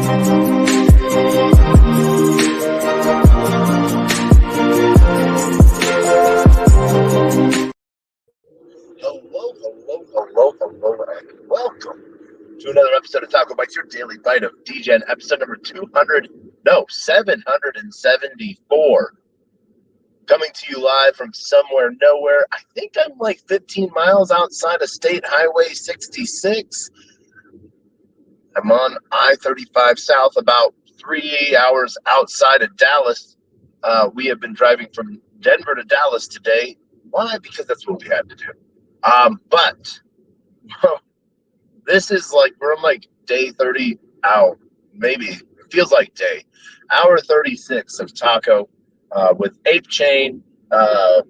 And welcome to another episode of TacoBytes, your daily bite of Degen, episode number 774. Coming to you live from somewhere nowhere. I think I'm like 15 miles outside of State Highway 66. I'm on I-35 South, about 3 hours outside of Dallas. We have been driving from Denver to Dallas today. Why? Because that's what we had to do. But this is like, we're on like day 30 out, maybe. It feels like hour 36 of Taco with ApeChain. We're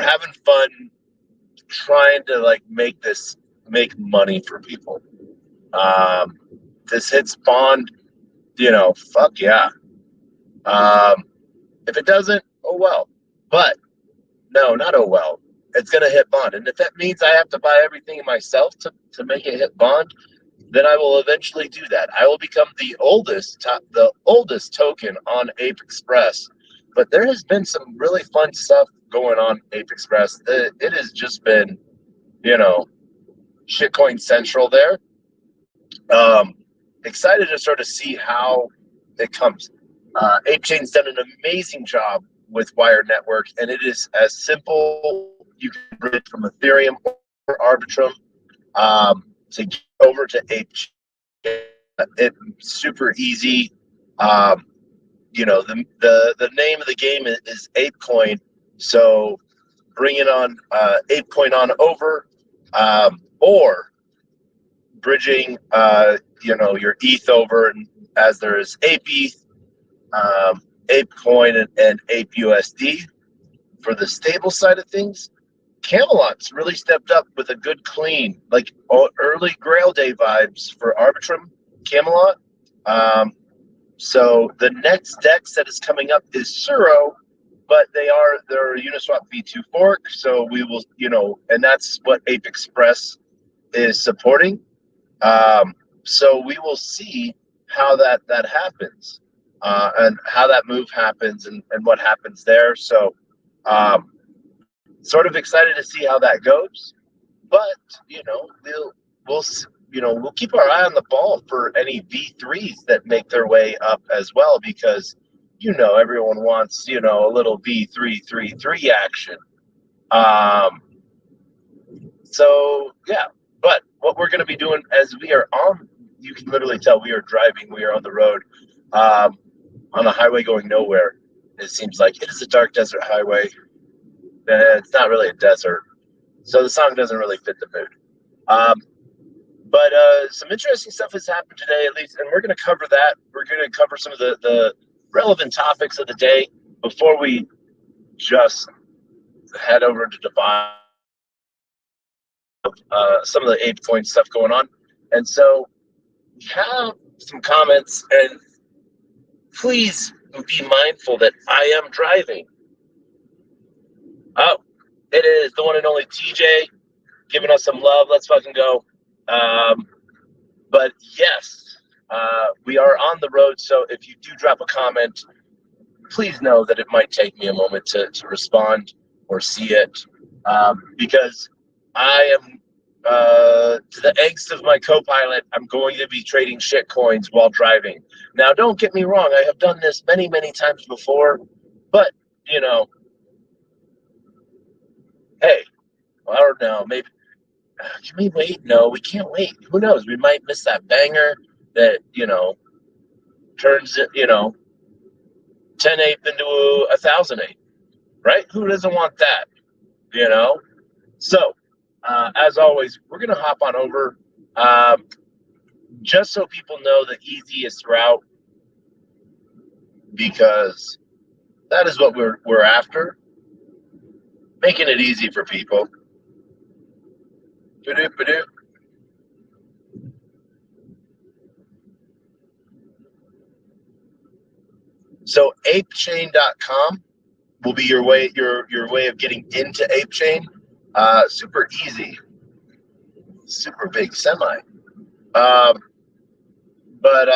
having fun trying to like make money for people. This hits bond, fuck yeah. If it doesn't, oh well. But no, not oh well. It's going to hit bond. And if that means I have to buy everything myself to make it hit bond, then I will eventually do that. I will become the oldest token on Ape Express. But there has been some really fun stuff going on Ape Express. It has just been, shitcoin central there. Excited to sort of see how it comes. ApeChain's done an amazing job with Wire Network, and it is as simple. You can bridge from Ethereum or Arbitrum to get over to ApeChain. It's super easy. The name of the game is ApeCoin, so bring it on ApeCoin on over, or bridging your ETH over, and as there is ApeETH, ApeCoin, and ApeUSD for the stable side of things. Camelot's really stepped up with a good clean, like early Grail Day vibes for Arbitrum Camelot. So the next DEX that is coming up is Suro, but they're a Uniswap V2 fork. So we will, and that's what Ape Express is supporting. So we will see how that happens, and how that move happens, and what happens there. So sort of excited to see how that goes. But we'll keep our eye on the ball for any V3s that make their way up as well, because everyone wants a little V333 action. So yeah, but what we're going to be doing as we are on, you can literally tell we are driving, we are on the road, on a highway going nowhere. It seems like it is a dark desert highway. It's not really a desert, so the song doesn't really fit the mood. But some interesting stuff has happened today, at least, and we're going to cover that. We're going to cover some of the relevant topics of the day before we just head over to Dubai. Some of the ApeCoin stuff going on, and so we have some comments, and please be mindful that I am driving. Oh, it is the one and only TJ giving us some love. Let's fucking go. But yes, we are on the road, so if you do drop a comment, please know that it might take me a moment to respond or see it, because I am, to the angst of my co-pilot, I'm going to be trading shit coins while driving. Now, don't get me wrong, I have done this many, many times before, but, hey, I don't know, maybe, can we wait? No, we can't wait. Who knows? We might miss that banger that, turns it, 10 ape into 1,000 ape, right? Who doesn't want that, So, as always, we're going to hop on over, just so people know the easiest route, because that is what we're after, making it easy for people. So ApeChain.com will be your way of getting into ApeChain. Super easy, super big semi. Um, but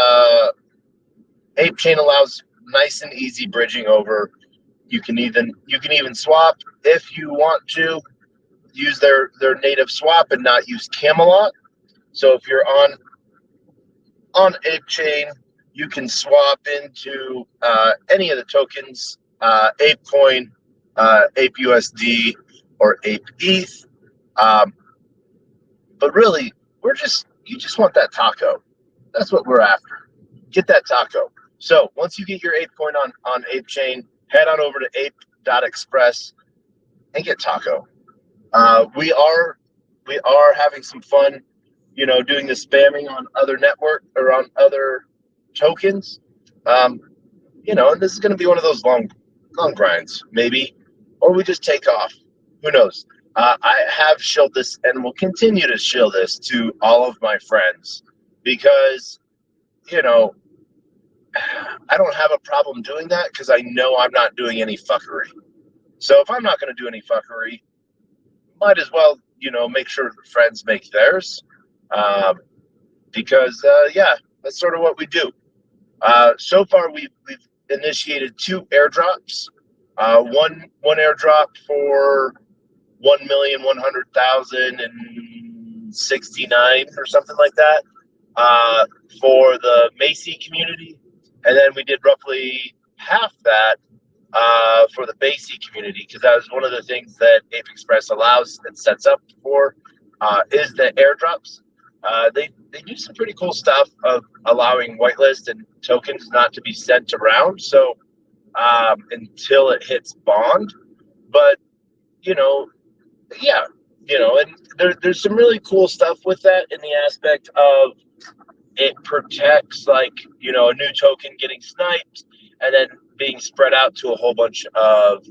ApeChain allows nice and easy bridging over. You can even swap if you want to use their native swap and not use Camelot. So if you're on ApeChain, you can swap into any of the tokens, ApeCoin, ApeUSD, or ApeETH. But really, you just want that taco. That's what we're after. Get that taco. So once you get your ApeCoin on ApeChain, head on over to ape.express and get taco. We are having some fun, doing the spamming on other network or on other tokens. And this is going to be one of those long grinds, maybe, or we just take off. Who knows? I have shilled this and will continue to shill this to all of my friends because, I don't have a problem doing that because I know I'm not doing any fuckery. So if I'm not going to do any fuckery, might as well, make sure the friends make theirs. Because that's sort of what we do. So far, we've initiated 2 airdrops. One airdrop for 1,100,069 or something like that for the Macy community, and then we did roughly half that for the Basie community, because that was one of the things that ApeExpress allows and sets up for is the airdrops. They do some pretty cool stuff of allowing whitelist and tokens not to be sent around. So until it hits bond, but and there's some really cool stuff with that in the aspect of it protects a new token getting sniped and then being spread out to a whole bunch of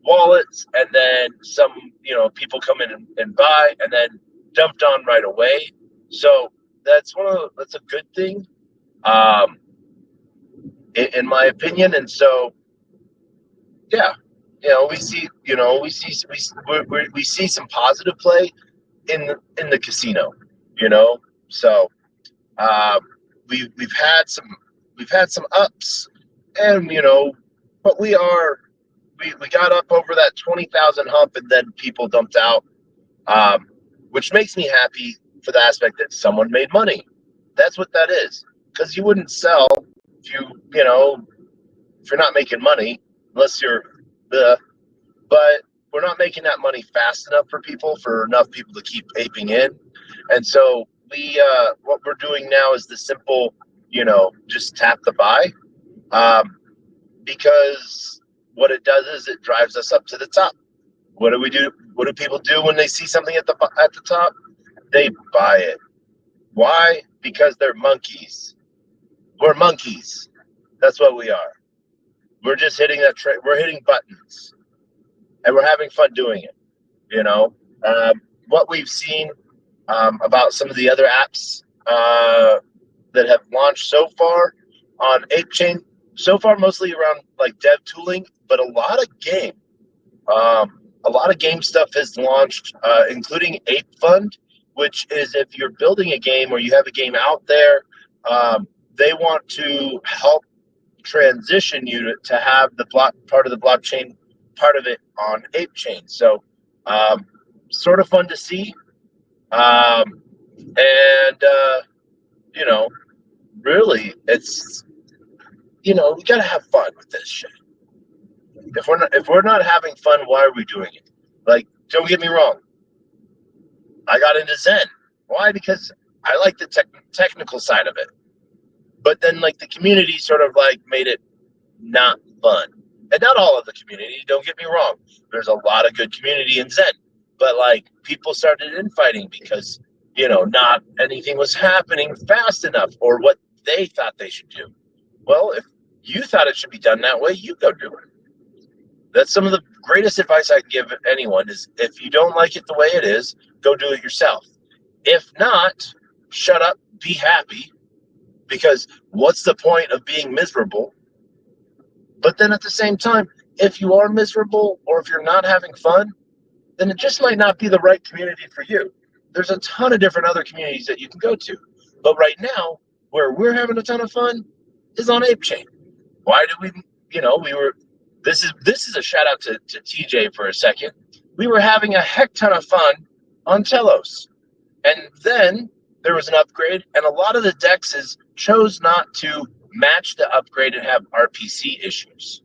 wallets, and then some people come in and buy and then dumped on right away. So that's a good thing, in my opinion. And so we see some positive play in the casino. So we've had some ups, and but we got up over that 20,000 hump, and then people dumped out, which makes me happy for the aspect that someone made money. That's what that is, because you wouldn't sell if you're not making money unless you're but we're not making that money fast enough for enough people to keep aping in. And so what we're doing now is the simple, just tap the buy, because what it does is it drives us up to the top. What do we do? What do people do when they see something at the top? They buy it. Why? Because they're monkeys. We're monkeys. That's what we are. We're just hitting we're hitting buttons, and we're having fun doing it. What we've seen about some of the other apps that have launched so far on ApeChain, so far mostly around dev tooling, but a lot of game stuff has launched, including Ape Fund, which is if you're building a game or you have a game out there, they want to help transition you to have the part of the blockchain part of it on ApeChain. So sort of fun to see, and really it's we gotta have fun with this shit. If we're not having fun, why are we doing it? Don't get me wrong, I got into Zen. Why? Because I like the technical side of it. But then the community sort of made it not fun. And not all of the community, don't get me wrong. There's a lot of good community in Zen. But people started infighting because, not anything was happening fast enough or what they thought they should do. Well, if you thought it should be done that way, you go do it. That's some of the greatest advice I can give anyone is if you don't like it the way it is, go do it yourself. If not, shut up, be happy. Because what's the point of being miserable? But then at the same time, if you are miserable or if you're not having fun, then it just might not be the right community for you. There's a ton of different other communities that you can go to. But right now, where we're having a ton of fun is on ApeChain. Why do we, this is a shout out to TJ for a second. We were having a heck ton of fun on Telos. And then there was an upgrade, and a lot of the dexes chose not to match the upgrade and have RPC issues.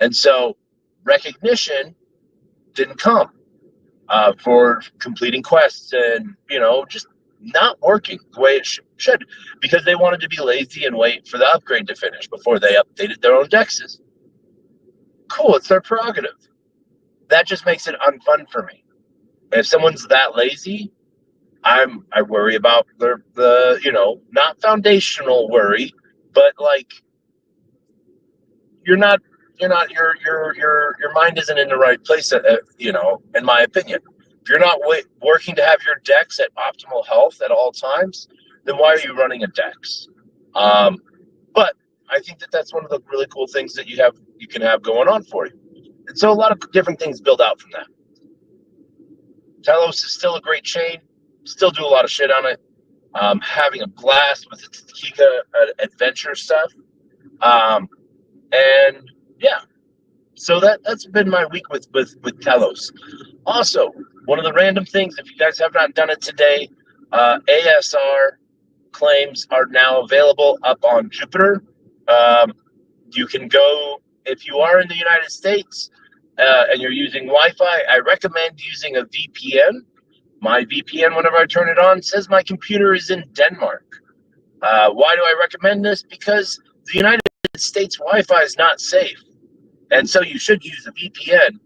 And so recognition didn't come for completing quests and, just not working the way it should, because they wanted to be lazy and wait for the upgrade to finish before they updated their own dexes. Cool, it's their prerogative. That just makes it unfun for me. If someone's that lazy, I worry about the not foundational worry, but like your mind isn't in the right place, in my opinion. If you're not working to have your dex at optimal health at all times, then why are you running a dex? But I think that's one of the really cool things that you can have going on for you. And so a lot of different things build out from that. Telos is still a great chain. Still do a lot of shit on it. Having a blast with the Kika adventure stuff. And yeah, so that's been my week with Telos. Also, one of the random things, if you guys have not done it today, ASR claims are now available up on Jupiter. You can go, if you are in the United States and you're using Wi-Fi, I recommend using a VPN. My VPN, whenever I turn it on, says my computer is in Denmark. Why do I recommend this? Because the United States Wi-Fi is not safe. And so you should use a VPN.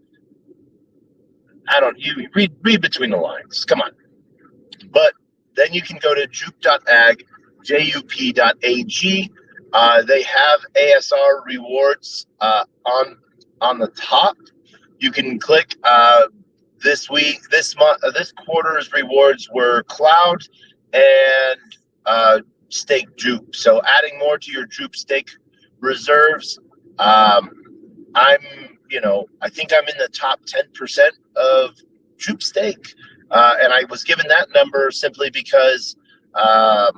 You read between the lines. Come on. But then you can go to jup.ag, jup.ag. They have ASR rewards on the top. You can click this quarter's rewards were cloud and stake jupe. So adding more to your jupe stake reserves. I think I'm in the top 10% of jupe stake. And I was given that number simply because I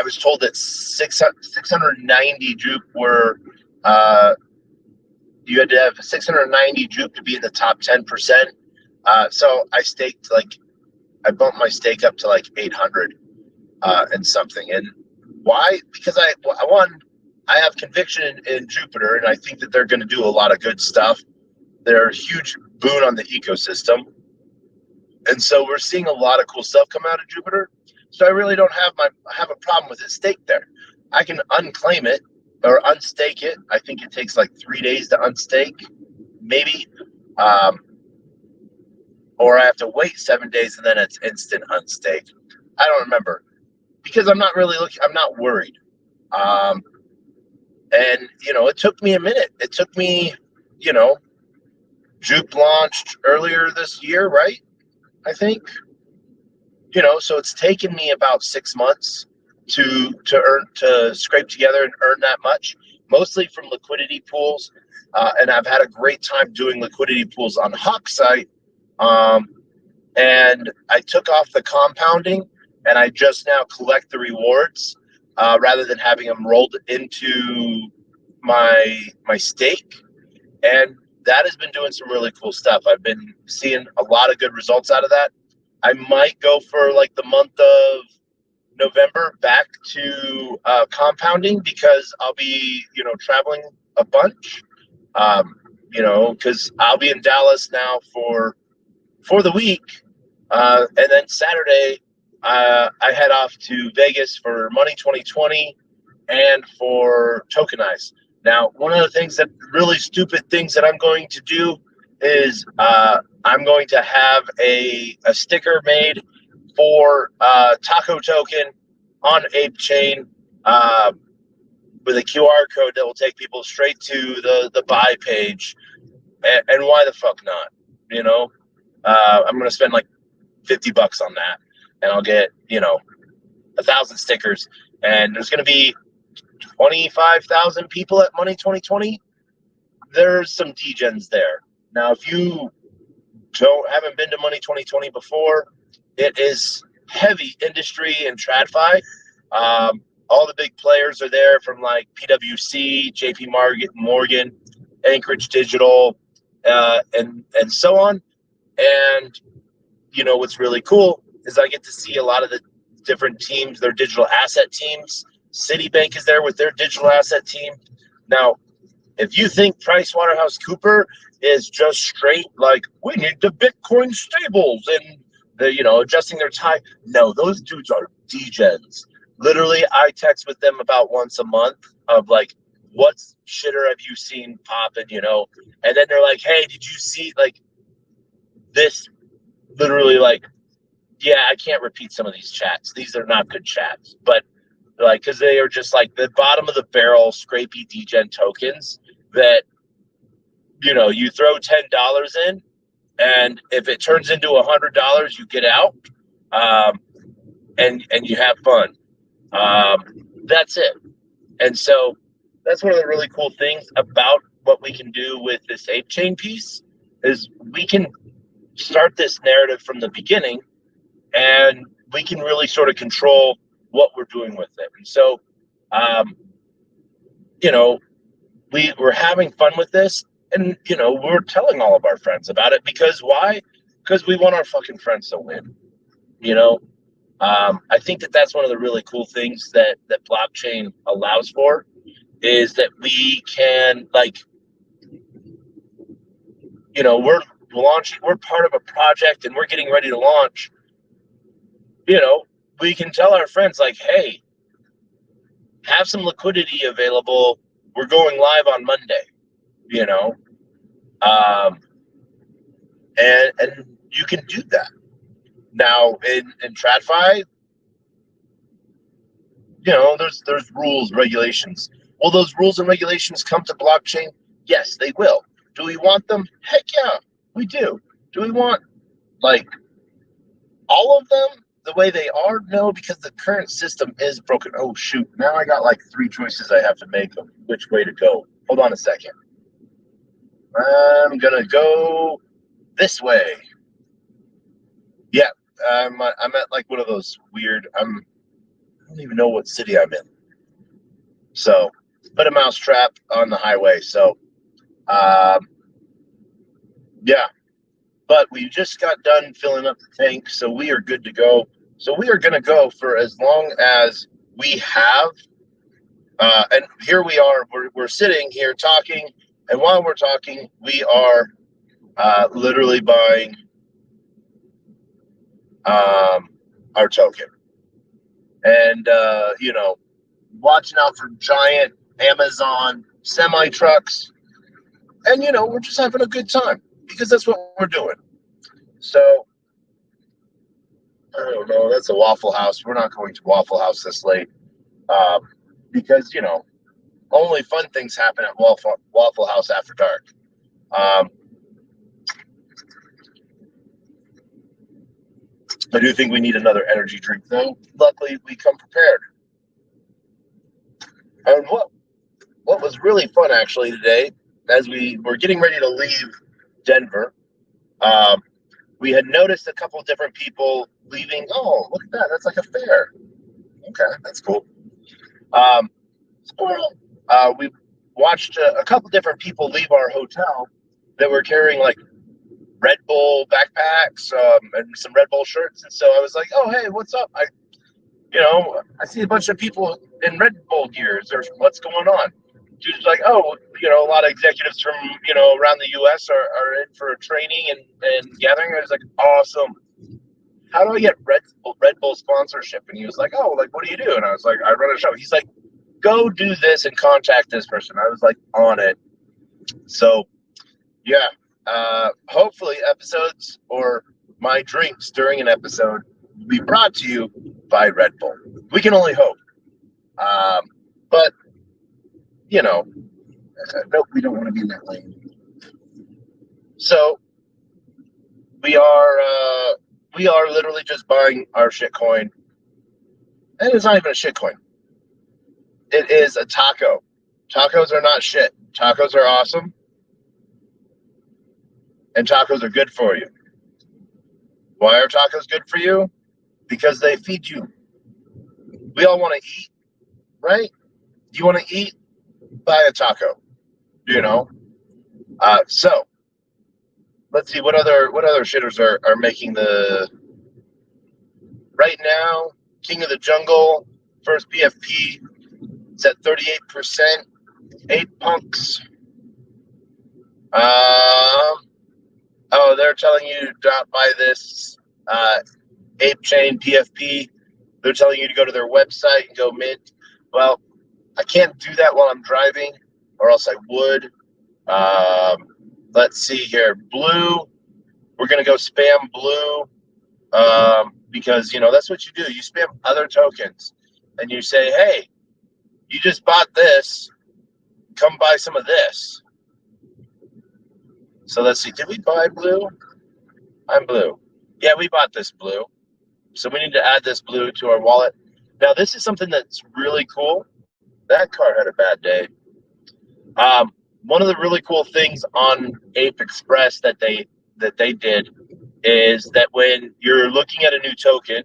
was told that 690 jupe were, you had to have 690 jupe to be in the top 10%. So I bumped my stake up to like 800 and something. And why? Because I have conviction in Jupiter, and I think that they're going to do a lot of good stuff. They're a huge boon on the ecosystem. And so we're seeing a lot of cool stuff come out of Jupiter. So I really don't have a problem with it staked there. I can unclaim it or unstake it. I think it takes like 3 days to unstake, maybe. Or I have to wait 7 days and then it's instant unstake. I don't remember, because I'm not worried. And, it took me a minute. It took me, Jupe launched earlier this year, right? I think, so it's taken me about 6 months to scrape together and earn that much, mostly from liquidity pools. And I've had a great time doing liquidity pools on Hawksite. And I took off the compounding, and I just now collect the rewards rather than having them rolled into my stake. And that has been doing some really cool stuff. I've been seeing a lot of good results out of that. I might go for like the month of November back to compounding, because I'll be, traveling a bunch, because I'll be in Dallas now for the week. And then Saturday, I head off to Vegas for Money 2020 and for Tokenize. Now, one of the really stupid things that I'm going to do is I'm going to have a sticker made for Taco token on ApeChain with a QR code that will take people straight to the buy page. And why the fuck not? I'm going to spend like $50 on that, and I'll get 1,000 stickers, and there's going to be 25,000 people at Money 2020. There's some degens there. Now, if you haven't been to Money 2020 before, it is heavy industry and TradFi. All the big players are there, from like PwC, JP Morgan, Anchorage Digital, and so on. And what's really cool is I get to see a lot of the different teams, their digital asset teams. Citibank is there with their digital asset team. Now, if you think PricewaterhouseCooper is just straight like, we need the Bitcoin stables and adjusting their tie, no, those dudes are degens. Literally, I text with them about once a month of like, what shitter have you seen popping, and then they're like, hey, did you see like this? Literally, like, yeah, I can't repeat some of these chats. These are not good chats, but like, because they are just like the bottom of the barrel, scrapey degen tokens that you throw $10 in, and if it turns into $100, you get out, and you have fun. That's it. And so that's one of the really cool things about what we can do with this ApeChain piece is we can start this narrative from the beginning, and we can really sort of control what we're doing with it. And so, we're having fun with this, and we're telling all of our friends about it, because why? Because we want our fucking friends to win. I think that's one of the really cool things that blockchain allows for, is that we can, like, we're launching, we're part of a project and we're getting ready to launch. We can tell our friends like, hey, have some liquidity available. We're going live on Monday, and you can do that. Now in TradFi, there's rules, regulations. Will those rules and regulations come to blockchain? Yes, they will. Do we want them? Heck yeah, we do. Do we want like all of them the way they are? No, because the current system is broken. Oh shoot, now I got like 3 choices I have to make of which way to go. Hold on a second. I'm gonna go this way. Yeah, I'm at like one of those weird, I don't even know what city I'm in. So, but a mousetrap on the highway. So, yeah, but we just got done filling up the tank, so we are good to go. So we are going to go for as long as we have. And here we are. We're sitting here talking, and while we're talking, we are literally buying our token, and watching out for giant Amazon semi trucks, and we're just having a good time because that's what we're doing. So I don't know. That's a Waffle House. We're not going to Waffle House this late, because only fun things happen at Waffle House after dark. I do think we need another energy drink, though. Luckily, we come prepared. And what was really fun actually today, as we were getting ready to leave Denver, we had noticed a couple of different people leaving. Oh, look at that! That's like a fair. Okay, that's cool. We watched a couple different people leave our hotel that were carrying like Red Bull backpacks and some Red Bull shirts, and so I was like, "Oh, hey, what's up?" I see a bunch of people in Red Bull gears. Or what's going on? She's like, "Oh, a lot of executives from around the U.S. are in for a training and gathering." I was like, "Awesome! How do I get Red Bull sponsorship?" And he was like, "Oh, like what do you do?" And I was like, "I run a show." He's like, "Go do this and contact this person." I was like, on it. So, yeah. Hopefully, episodes or my drinks during an episode will be brought to you by Red Bull. We can only hope. But nope, we don't want to be in that lane. So we are literally just buying our shitcoin, and it's not even a shitcoin. It is a taco. Tacos are not shit. Tacos are awesome, and tacos are good for you. Why are tacos good for you? because they feed you. We all want to eat, right? You want to eat? Buy a taco, you know? So let's see what other shitters are making the right now. King of the Jungle, first PFP, it's at 38%. 8 punks. Oh, they're telling you to drop by this ApeChain PFP. They're telling you to go to their website and go mint. Well, I can't do that while I'm driving, or else I would. Let's see here. Blue, we're going to go spam blue because, you know, that's what you do. You spam other tokens and you say, hey, you just bought this. Come buy some of this. So let's see. Did we buy blue? I'm blue. Yeah, we bought this blue. So we need to add this blue to our wallet. Now, this is something that's really cool. That card had a bad day. One of the really cool things on Ape Express that they did is that when you're looking at a new token,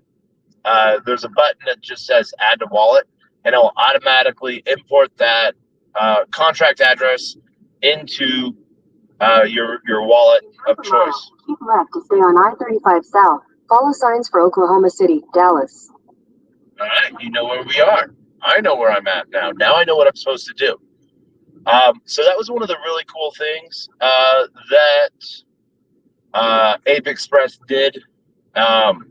there's a button that just says add to wallet, and it will automatically import that contract address into your wallet of choice. Keep left to stay on I-35 South. Follow signs for Oklahoma City, Dallas. All right, you know where we are. I know where I'm at now. Now I know what I'm supposed to do. So that was one of the really cool things that Ape Express did. And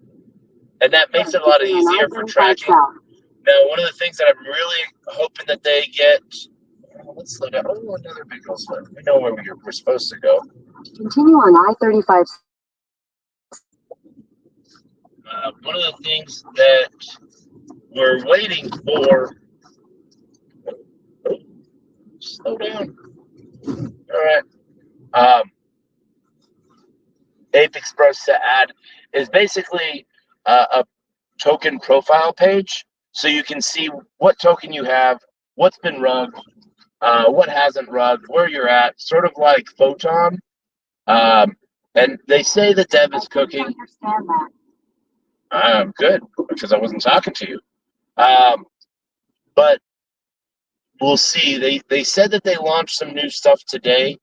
that makes it a lot easier for tracking. Now, one of the things that I'm really hoping that they get, let's slow down. Oh, another big old slip. We know where we're supposed to go. Continue on I-35. One of the things that we're waiting for, slow down. All right. Ape Express to add is basically a token profile page, so you can see what token you have, what's been rugged, what hasn't rugged, where you're at, sort of like Photon. And they say the dev is cooking. Good, because I wasn't talking to you. But we'll see. They said that they launched some new stuff today,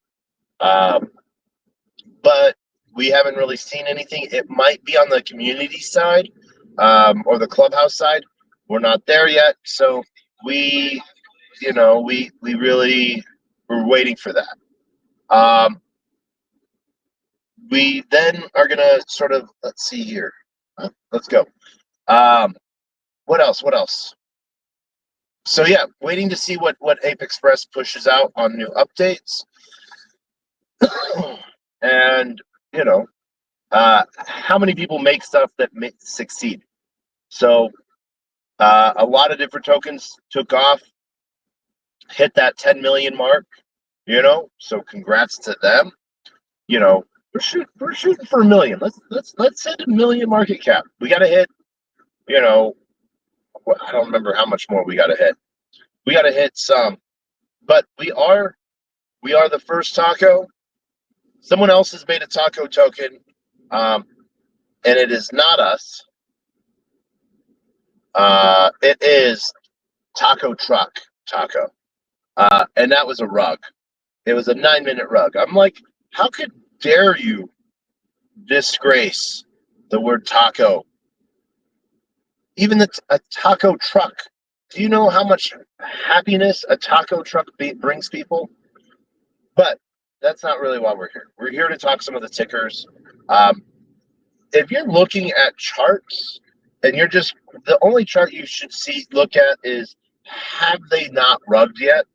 but we haven't really seen anything. It might be on the community side or the clubhouse side. We're not there yet, so we really we're waiting for that. We then are gonna sort of, let's see here. Let's go. What else? So yeah, waiting to see what Ape Express pushes out on new updates. And you know, how many people make stuff that succeed. So a lot of different tokens took off, hit that 10 million mark, you know, so congrats to them. You know, we're shooting for 1 million. Let's hit 1 million market cap. We got to hit, you know, I don't remember how much more we got to hit. We got to hit some, but we are the first taco. Someone else has made a taco token, and it is not us. It is Taco Truck Taco, and that was a rug. It was a 9-minute rug. I'm like, how could dare you disgrace the word taco? Even a taco truck. Do you know how much happiness a taco truck brings people? But that's not really why we're here. We're here to talk some of the tickers. If you're looking at charts and you're just, the only chart you should look at is, have they not rugged yet?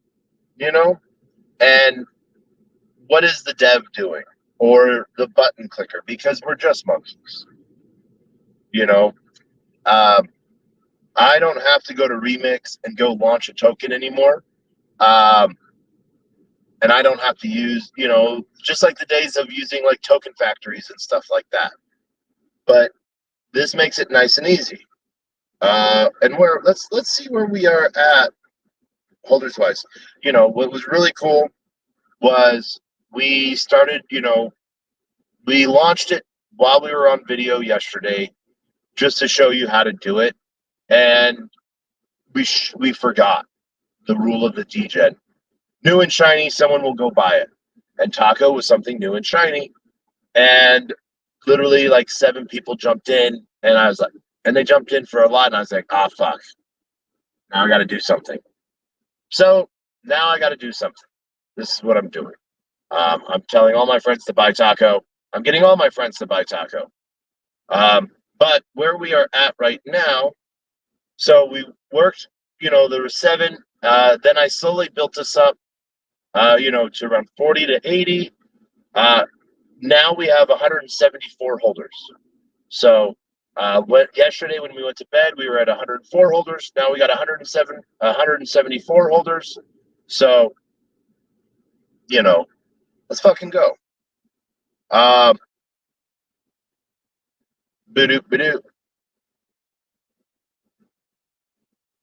You know? And what is the dev doing? Or the button clicker? Because we're just monkeys. You know? I don't have to go to Remix and go launch a token anymore. And I don't have to use, you know, just like the days of using like token factories and stuff like that. But this makes it nice and easy. And let's see where we are at holders wise. You know, what was really cool was we started, you know, we launched it while we were on video yesterday. just to show you how to do it. And we forgot the rule of the degen. New and shiny, someone will go buy it. And taco was something new and shiny. And literally like 7 people jumped in, and I was like, and they jumped in for a lot, and I was like, ah, fuck. Now I got to do something. So now I got to do something. This is what I'm doing. I'm telling all my friends to buy taco. I'm getting all my friends to buy taco. But where we are at right now, so we worked, there were 7. Then I slowly built this up, to around 40 to 80. Now we have 174 holders. So yesterday when we went to bed, we were at 104 holders. Now we got 174 holders. So, let's fucking go. Ba-doop, ba-doop.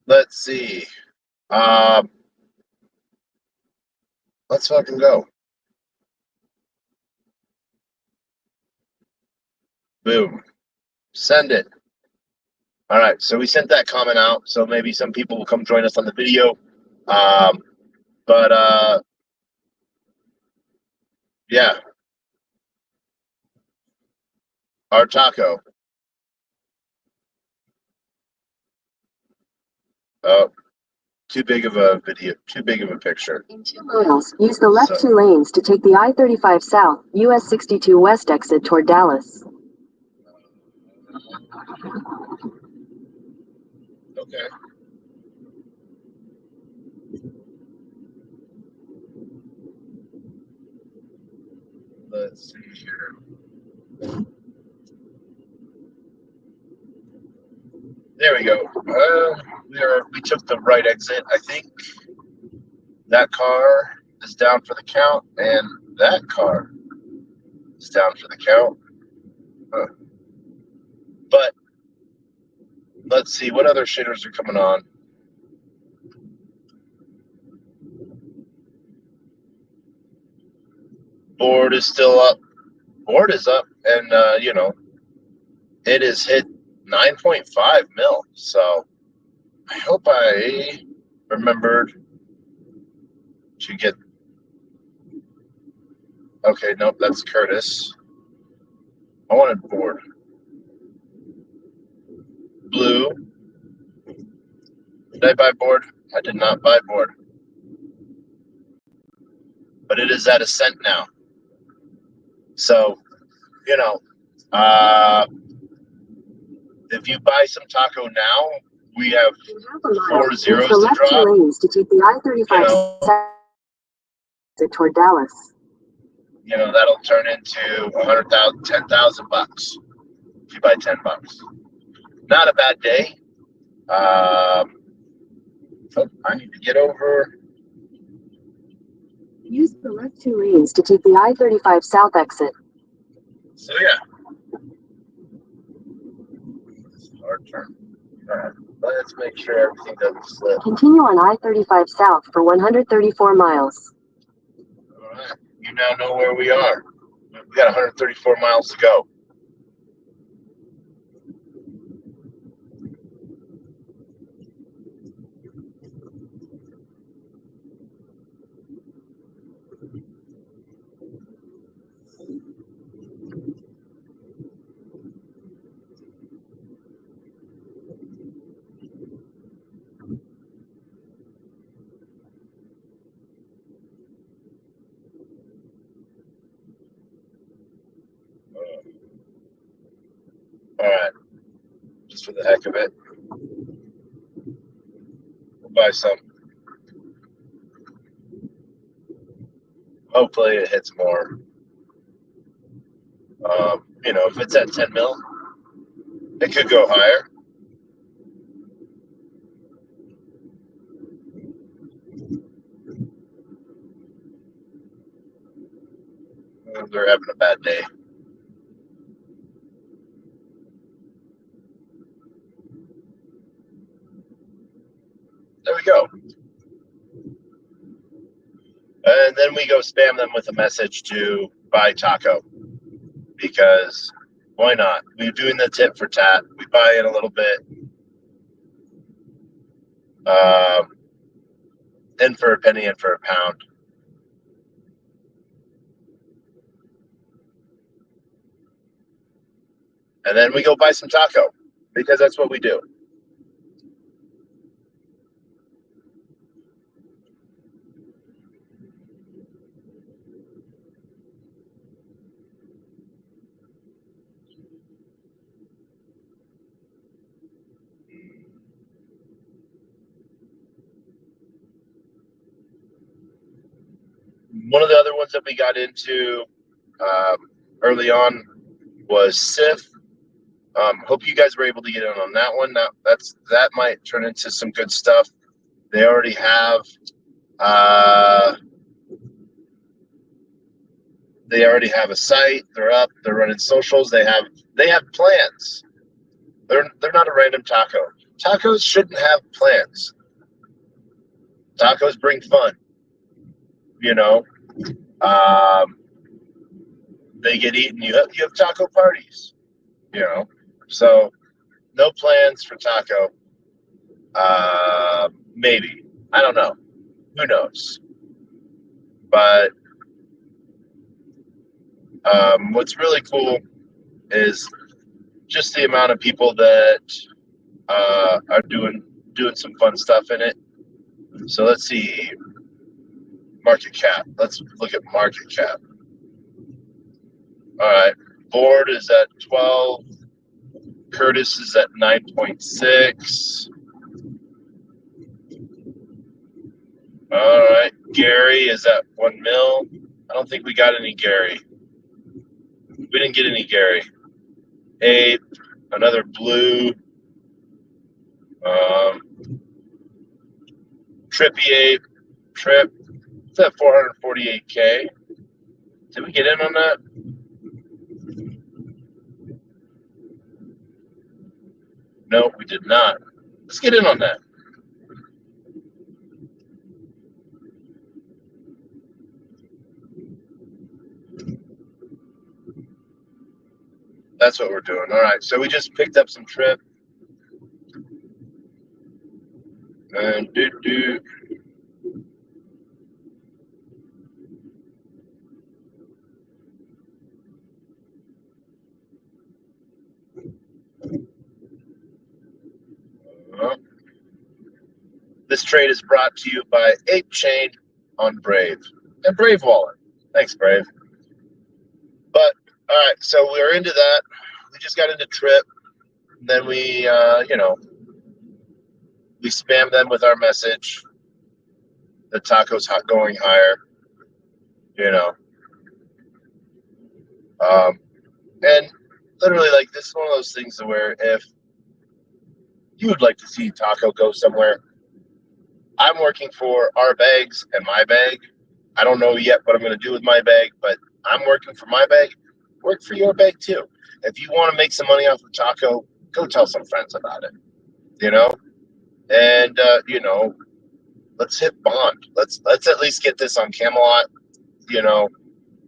Let's see. Let's fucking go. Boom. Send it. All right. So we sent that comment out. So maybe some people will come join us on the video. But yeah. Our taco. Oh, too big of a video. Too big of a picture. In 2 miles, use the left 2 lanes to take the I-35 South, US 62 West exit toward Dallas. Okay. Let's see here. There we go. We took the right exit, I think. That car is down for the count, and that car is down for the count. But let's see what other shitters are coming on. Board is still up. Board is up, and it has hit 9.5 mil. So I hope I remembered to get. Okay, nope, that's Curtis. I wanted board. Blue. Did I buy board? I did not buy board. But it is at a cent now. So, if you buy some taco now, we have 4 zeros the left to drop. 2 lanes to take the I-35 exit toward Dallas. That'll turn into 100,000, 10,000 bucks if you buy 10 bucks. Not a bad day. I need to get over. Use the left 2 lanes to take the I-35 South exit. So yeah, it's a hard turn. All right, let's make sure everything doesn't slip. Continue on I-35 South for 134 miles. All right, you now know where we are. We got 134 miles to go. All right, just for the heck of it, we'll buy some. Hopefully it hits more. If it's at 10 mil, it could go higher. They're having a bad day. There we go. And then we go spam them with a message to buy taco, because why not? We're doing the tit for tat. We might buy in a little bit. In for a penny, in for a pound. And then we go buy some taco because that's what we do. One of the other ones that we got into early on was SIF. Hope you guys were able to get in on that one. That might turn into some good stuff. They already have a site. They're up. They're running socials. They have plans. They're not a random taco. Tacos shouldn't have plans. Tacos bring fun. You know, they get eaten. You have taco parties. You know, so no plans for taco. Maybe, I don't know. Who knows? But what's really cool is just the amount of people that are doing some fun stuff in it. So let's see, market cap. Let's look at market cap. All right, Board is at 12. Curtis is at 9.6. All right, Gary is at 1 mil. I don't think we got any Gary. We didn't get any Gary. Ape, another blue. Trippy Ape, Trip. It's at 448K. Did we get in on that? No, we did not. Let's get in on that. That's what we're doing. All right, so we just picked up some Trip. And do. This trade is brought to you by ApeChain on Brave and Brave Wallet. Thanks, Brave. But all right, so we're into that. We just got into Trip. And then we, we spam them with our message. The taco's hot going higher. And literally, like, this is one of those things where if you would like to see taco go somewhere, I'm working for our bags and my bag. I don't know yet what I'm going to do with my bag, but I'm working for my bag. Work for your bag too. If you want to make some money off of taco, go tell some friends about it. And let's hit bond. Let's at least get this on Camelot.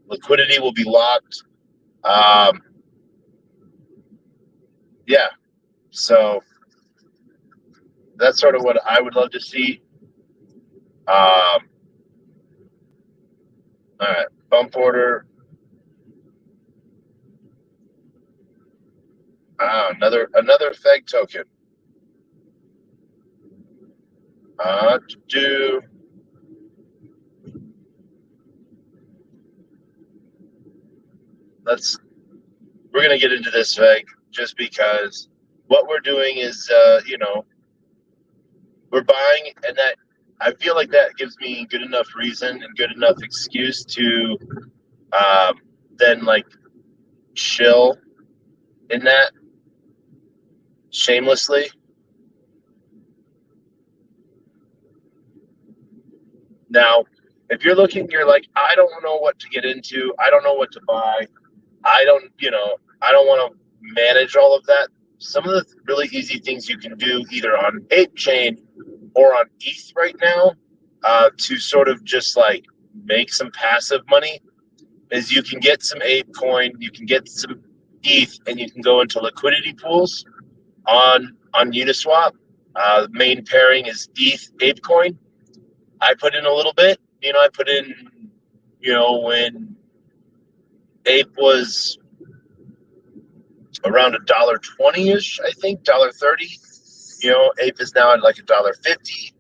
Liquidity will be locked. Yeah. So that's sort of what I would love to see. All right, bump order. Another FEG token. We're gonna get into this FEG just because what we're doing is, we're buying, and that I feel like that gives me good enough reason and good enough excuse to then like chill in that shamelessly. Now, if you're looking, you're like, I don't know what to get into. I don't know what to buy. I don't want to manage all of that. Some of the really easy things you can do either on ApeChain or on ETH right now to sort of just like make some passive money is you can get some ApeCoin, you can get some ETH, and you can go into liquidity pools on Uniswap. The main pairing is ETH ApeCoin. I put in a little bit. I put in, when Ape was around $1.20-ish, I think, $1.30. Ape is now at like $1.50.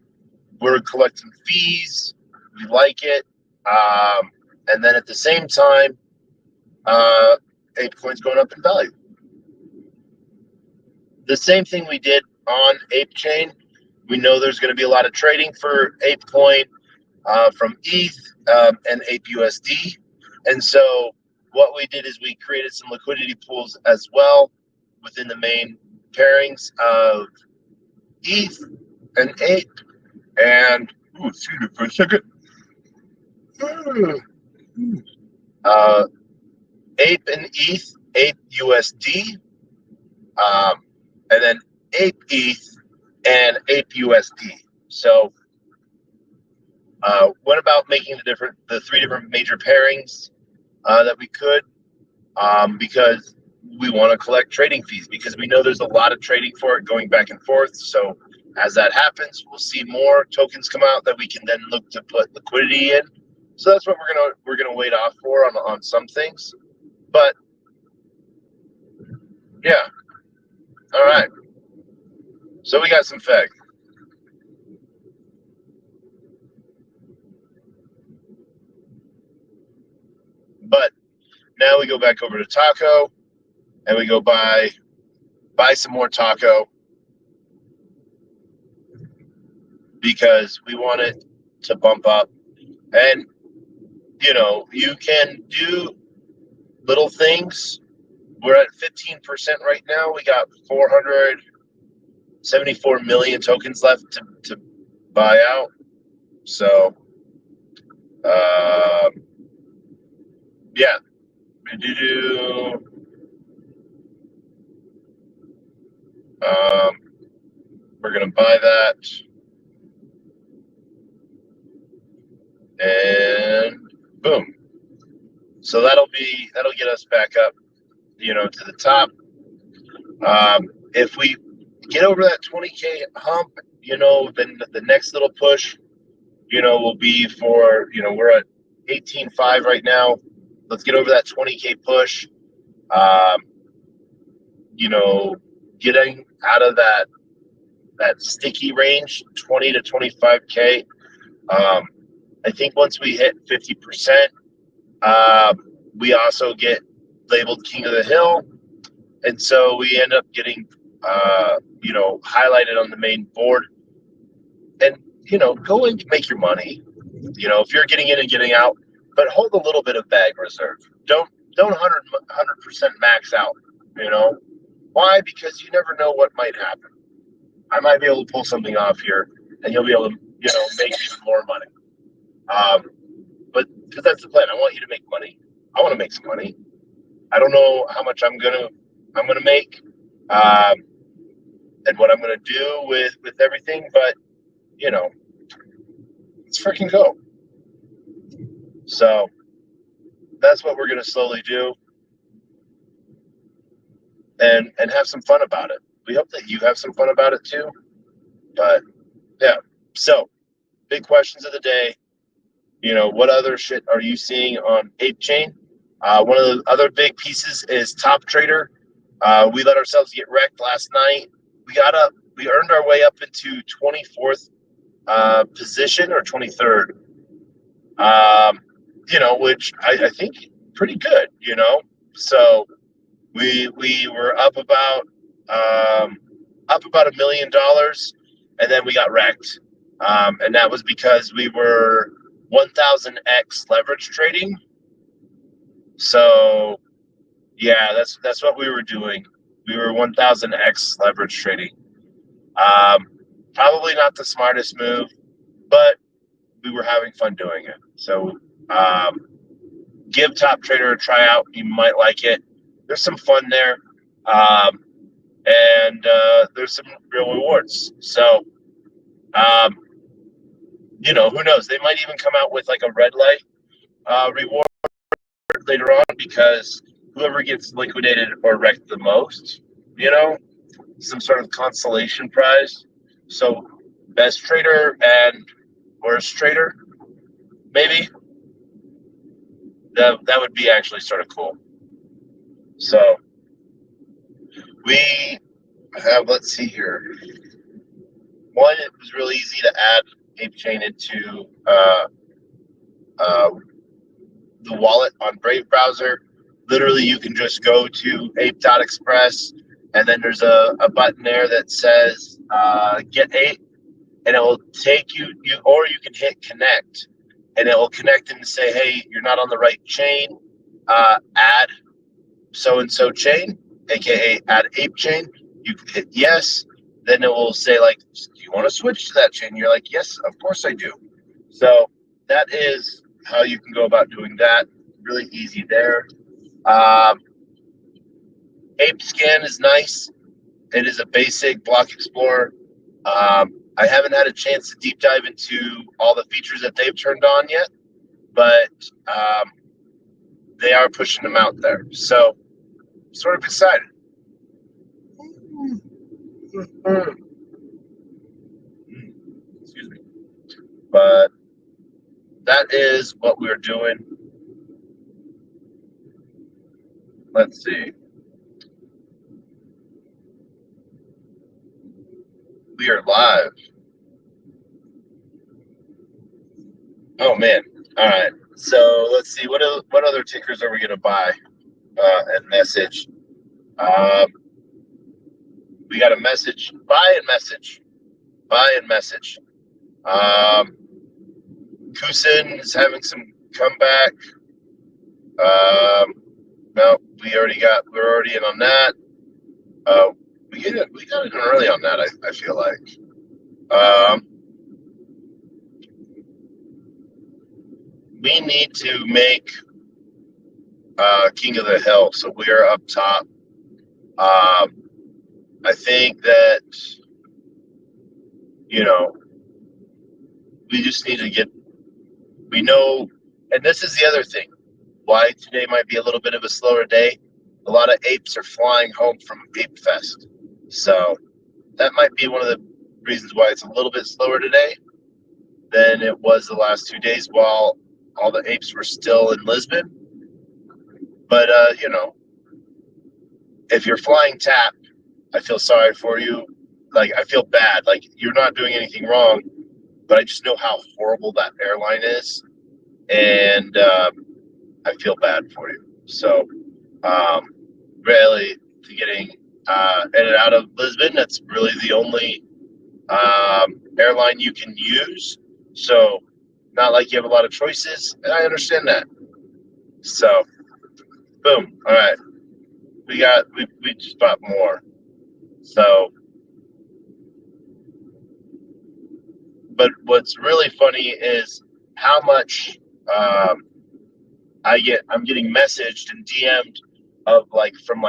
We're collecting fees. We like it. And then at the same time, ApeCoin's going up in value. The same thing we did on ApeChain. We know there's going to be a lot of trading for ApeCoin from ETH and ApeUSD. And so what we did is we created some liquidity pools as well within the main pairings of ETH and Ape. And, excuse me for a second. Ape and ETH, ApeUSD, and then Ape ETH and ApeUSD. So what about making the three different major pairings that we could, because we want to collect trading fees, because we know there's a lot of trading for it going back and forth. So as that happens, we'll see more tokens come out that we can then look to put liquidity in. So that's what we're gonna wait off for on some things. But yeah, all right. So we got some FEG. But now we go back over to Taco, and we go buy some more Taco, because we want it to bump up. And you can do little things. We're at 15% right now. We got 474 million tokens left to buy out. So yeah, we're gonna buy that, and boom. So that'll get us back up, to the top. If we get over that 20K hump, then the next little push, will be for, we're at 18.5 right now. Let's get over that 20K push. Getting out of that sticky range, 20 to 25K. I think once we hit 50%, we also get labeled King of the Hill. And so we end up getting, highlighted on the main board. And, go and make your money, if you're getting in and getting out, but hold a little bit of bag reserve. Don't 100% max out, Why? Because you never know what might happen. I might be able to pull something off here, and you'll be able to, make even more money. But because that's the plan. I want you to make money. I want to make some money. I don't know how much I'm gonna make, and what I'm gonna do with everything, but let's freaking go. So that's what we're gonna slowly do, and have some fun about it. We hope that you have some fun about it too. But yeah, so big questions of the day. What other shit are you seeing on ApeChain? One of the other big pieces is Top Trader. We let ourselves get wrecked last night. We earned our way up into 24th position, or 23rd. Which I think pretty good. So we were up about $1 million, and then we got wrecked. And that was because we were 1000x leverage trading. So yeah, that's what we were doing. We were 1000x leverage trading. Probably not the smartest move, but we were having fun doing it. So give Top Trader a try out. You might like it. There's some fun there, and there's some real rewards. So who knows? They might even come out with like a red light reward later on, because whoever gets liquidated or wrecked the most, some sort of consolation prize. So best trader and worst trader, maybe. That would be actually sort of cool. So we have, let's see here. One, it was really easy to add ApeChain into the wallet on Brave browser. Literally, you can just go to ape.express, and then there's a button there that says get ape, and it will take you, or you can hit connect, and it will connect and say, hey, you're not on the right chain. Add so-and-so chain, aka add ApeChain. You can hit yes. Then it will say, like, do you want to switch to that chain? You're like, yes, of course I do. So that is how you can go about doing that. Really easy there. Ape Scan is nice. It is a basic block explorer. I haven't had a chance to deep dive into all the features that they've turned on yet, but they are pushing them out there. So, sort of excited. Excuse me. But that is what we're doing. Let's see. We are live. Oh man! All right. So let's see. What other tickers are we gonna buy and message? We got a message. Buy and message. Buy and message. Kusin is having some comeback. No, we're already in on that. We got in early on that. I feel like. We need to make King of the Hill, so we are up top. I think that we just need to get. We know, and this is the other thing. Why today might be a little bit of a slower day. A lot of apes are flying home from Ape Fest, so that might be one of the reasons why it's a little bit slower today than it was the last 2 days while all the apes were still in Lisbon. But if you're flying TAP, I feel sorry for you. Like, I feel bad. Like, you're not doing anything wrong, but I just know how horrible that airline is, and I feel bad for you. So, really, to getting in and out of Lisbon, that's really the only airline you can use. So, not like you have a lot of choices, and I understand that. So, boom. All right, we just bought more. So, but what's really funny is how much I'm getting messaged and DM'd of from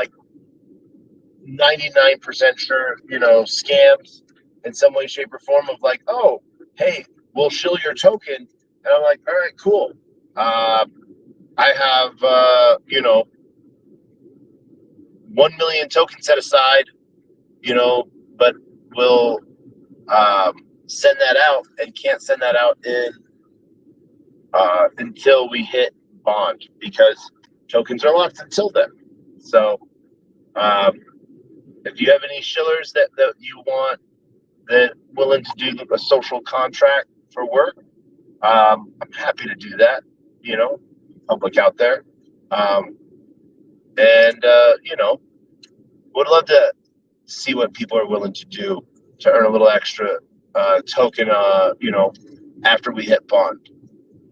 99% sure, scams in some way, shape, or form of oh, hey, we'll shill your token. And I'm like, all right, cool. I have, 1 million tokens set aside, but we'll send that out and can't send that out until we hit bond because tokens are locked until then. So if you have any shillers that you want that willing to do a social contract for work, I'm happy to do that, public out there. Would love to see what people are willing to do to earn a little extra token, after we hit bond.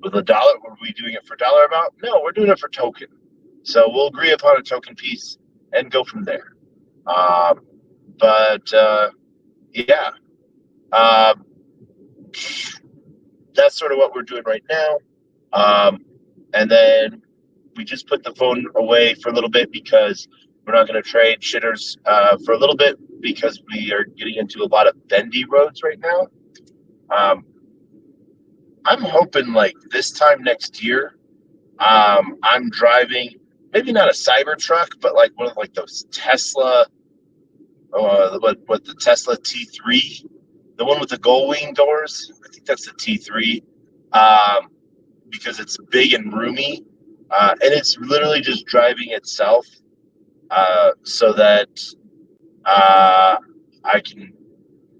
With $1, were we doing it for dollar amount? No, we're doing it for token. So we'll agree upon a token piece and go from there. Yeah, that's sort of what we're doing right now. And then we just put the phone away for a little bit because we're not going to trade shitters for a little bit because we are getting into a lot of bendy roads right now. I'm hoping this time next year, I'm driving maybe not a Cybertruck, but one of those Tesla what the Tesla T3, the one with the gull wing doors. I think that's the T3, because it's big and roomy, and it's literally just driving itself, so that I can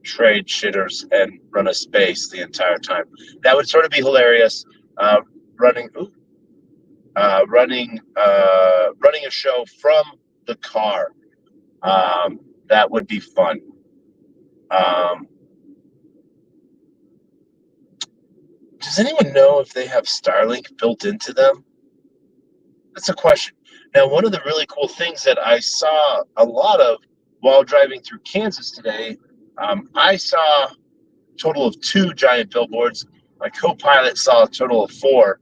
trade shitters and run a space the entire time. That would sort of be hilarious. Uh, running, running a show from the car. That would be fun. Um, does anyone know if they have Starlink built into them? That's a question. Now, one of the really cool things that I saw a lot of while driving through Kansas today, I saw a total of 2 giant billboards. My co-pilot saw a total of 4.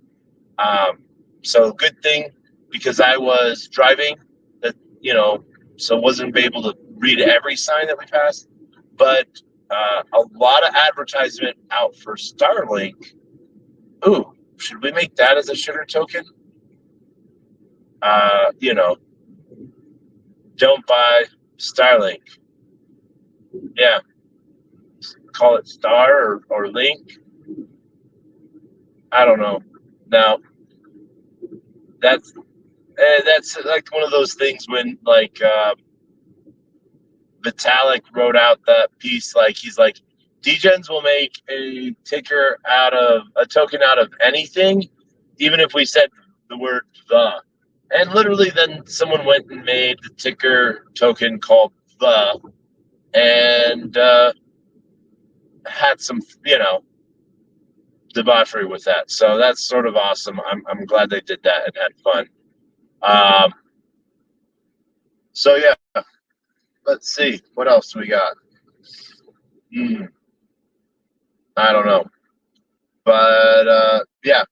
So good thing, because I was driving, that so wasn't able to read every sign that we passed, but a lot of advertisement out for Starlink. Ooh, should we make that as a shitter token? Uh, you know, don't buy Starlink. Yeah, call it Star or Link. I don't know. Now that's like one of those things when like Vitalik wrote out that piece. Like he's like, Degens will make a token out of anything, even if we said the word the. And literally, then someone went and made the ticker token called the, and had some, debauchery with that. So that's sort of awesome. I'm glad they did that and had fun. Um, so yeah, let's see what else we got. Hmm, I don't know, but yeah,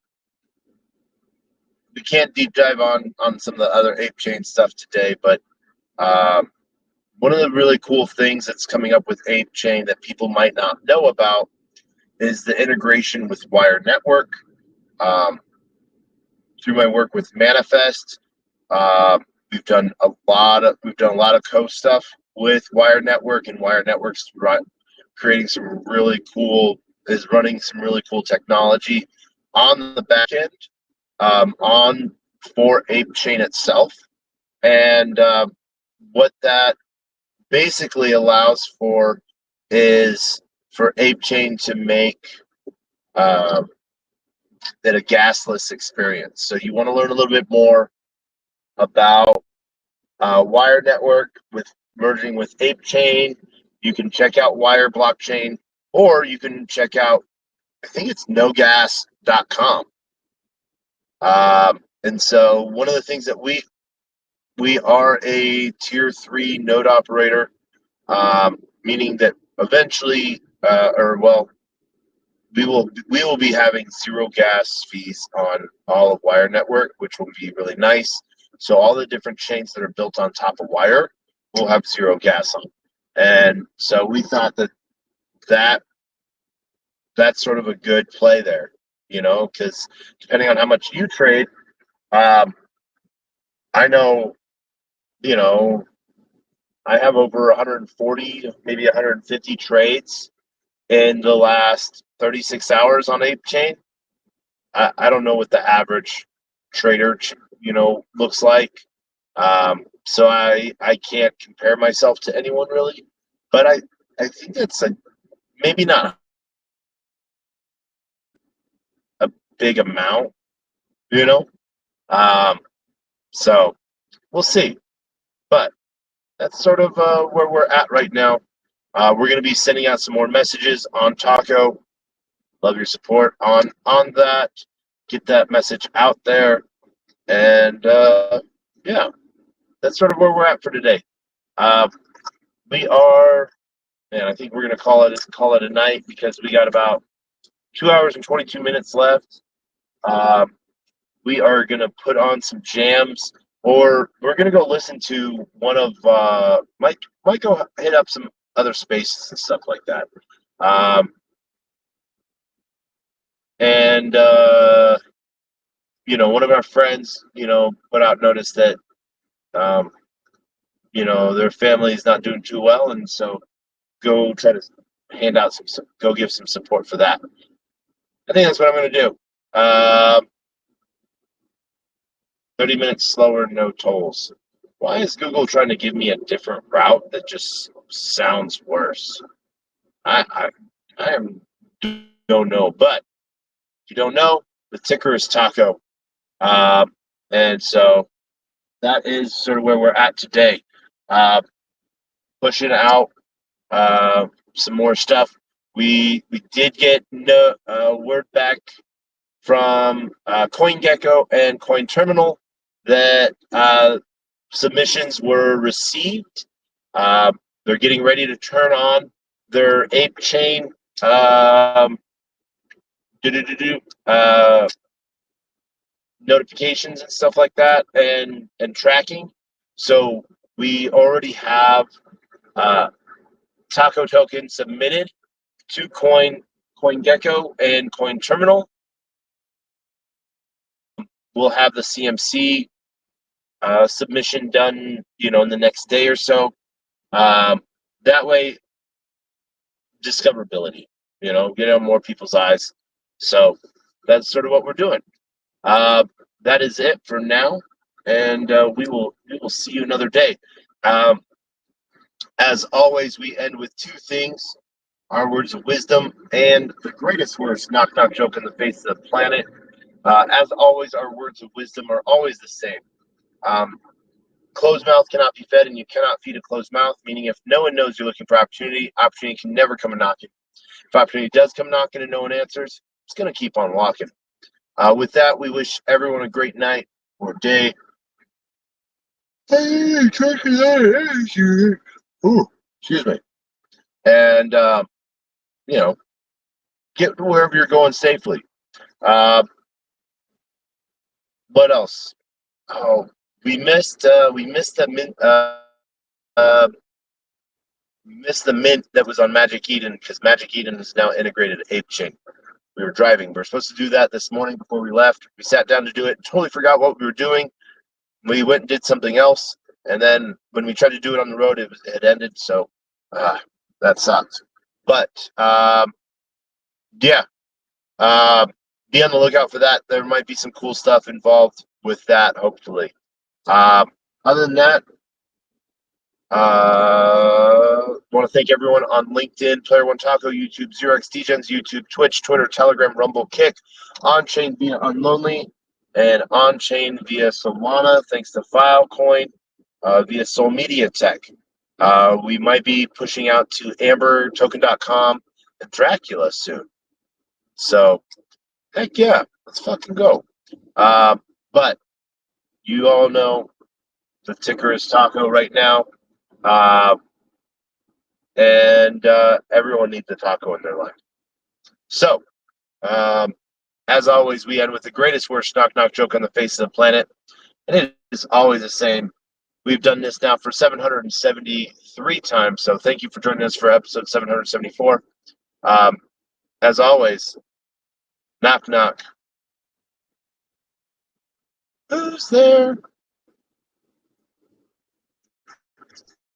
we can't deep dive on some of the other ApeChain stuff today. But um, one of the really cool things that's coming up with ApeChain that people might not know about is the integration with Wire Network. Um, through my work with Manifest, we've done a lot of co stuff with Wire Network, and Wire Network's creating some really cool is running some really cool technology on the back end, on for ApeChain itself, and what that basically allows for is for ApeChain to make uh, it a gasless experience. So you want to learn a little bit more about Wire Network with merging with ApeChain. You can check out Wire Blockchain, or you can check out, I think it's nogas.com. And so one of the things that we are a tier 3 node operator, meaning that eventually, we will be having 0 gas fees on all of Wire Network, which will be really nice. So all the different chains that are built on top of Wire will have 0 gas on. And so we thought that that's sort of a good play there, because depending on how much you trade, I know, you know, I have over 140, maybe 150 trades in the last 36 hours on ApeChain. I don't know what the average trader, looks like. So I can't compare myself to anyone really, but I think that's maybe not a big amount, you know. Um, so we'll see, but that's sort of where we're at right now. We're going to be sending out some more messages on Taco. Love your support on that. Get that message out there, and yeah, that's sort of where we're at for today. Uh, we are, and I think we're gonna call it a night, because we got about 2 hours and 22 minutes left. Um, we are gonna put on some jams, or we're gonna go listen to one of might go hit up some other spaces and stuff like that. And one of our friends, put out notice that um, their family's not doing too well, and so go try to go give some support for that. I think that's what I'm going to do. 30 minutes slower, no tolls. Why is Google trying to give me a different route that just sounds worse? I don't know, but if you don't know, the ticker is Taco. And so that is sort of where we're at today. Pushing out some more stuff. We did get word back from CoinGecko and CoinTerminal that submissions were received. They're getting ready to turn on their ApeChain notifications and stuff like that, and tracking. So we already have Taco token submitted to CoinGecko and CoinTerminal. We'll have the CMC submission done, in the next day or so. That way, discoverability, get on more people's eyes. So that's sort of what we're doing. That is it for now, and we will see you another day. As always, we end with two things: our words of wisdom and the greatest worst knock knock joke in the face of the planet. As always, our words of wisdom are always the same. Closed mouth cannot be fed, and you cannot feed a closed mouth, meaning if no one knows you're looking for opportunity can never come a knocking. If opportunity does come knocking and no one answers, it's going to keep on walking. With that, we wish everyone a great night or day. Hey, check it out. Ooh, excuse me. And, get to wherever you're going safely. What else? Oh, we missed the mint that was on Magic Eden, because Magic Eden is now integrated ApeChain. We were driving. We were supposed to do that this morning before we left. We sat down to do it, totally forgot what we were doing. We went and did something else, and then when we tried to do it on the road, it had ended. So that sucked. But yeah, be on the lookout for that. There might be some cool stuff involved with that, hopefully. Other than that, want to thank everyone on LinkedIn, Player One Taco, YouTube, Xerox, Degens, YouTube, Twitch, Twitter, Telegram, Rumble, Kick, on-chain via Unlonely, and on-chain via Solana, thanks to Filecoin, via Soul Media Tech. We might be pushing out to AmberToken.com and Dracula soon. So, heck yeah, let's fucking go. But you all know the ticker is Taco right now. And everyone needs a taco in their life. So, as always, we end with the greatest worst knock knock joke on the face of the planet, and it is always the same. We've done this now for 773 times, so thank you for joining us for episode 774. As always, knock knock. Who's there?